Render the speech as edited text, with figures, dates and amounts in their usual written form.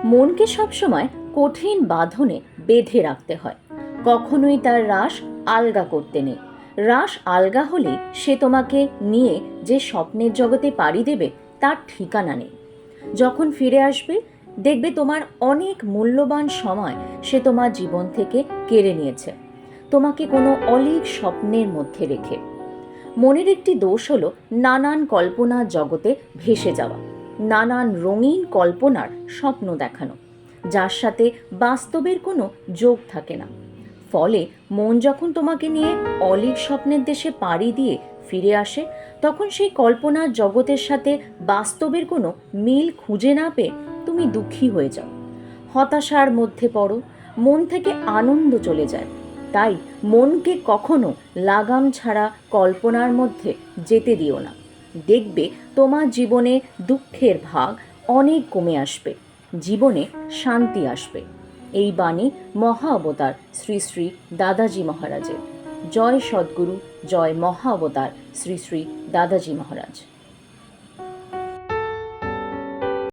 মনকে সবসময় কঠিন বাঁধনে বেঁধে রাখতে হয়, কখনোই তার রাশ আলগা করতে নেই। রাশ আলগা হলে সে তোমাকে নিয়ে যে স্বপ্নের জগতে পাড়ি দেবে তার ঠিকানা নেই। যখন ফিরে আসবে দেখবে তোমার অনেক মূল্যবান সময় সে তোমার জীবন থেকে কেড়ে নিয়েছে, তোমাকে কোনো অলীক স্বপ্নের মধ্যে রেখে। মনের একটি দোষ হলো নানান কল্পনার জগতে ভেসে যাওয়া, নানান রঙিন কল্পনার স্বপ্ন দেখানো, যার সাথে বাস্তবের কোনো যোগ থাকে না। ফলে মন যখন তোমাকে নিয়ে অলীক স্বপ্নের দেশে পাড়ি দিয়ে ফিরে আসে, তখন সেই কল্পনার জগতের সাথে বাস্তবের কোনো মিল খুঁজে না পেয়ে তুমি দুঃখী হয়ে যাও, হতাশার মধ্যে পড়ো, মন থেকে আনন্দ চলে যায়। তাই মনকে কখনো লাগাম ছাড়া কল্পনার মধ্যে যেতে দিও না। দেখবে তোমার জীবনে দুঃখের ভাগ অনেক কমে আসবে, জীবনে শান্তি আসবে। এই বাণী মহা অবতার শ্রী শ্রী দাদাজি মহারাজের। জয় সদ্গুরু, জয় মহা অবতার শ্রী শ্রী দাদাজি মহারাজ।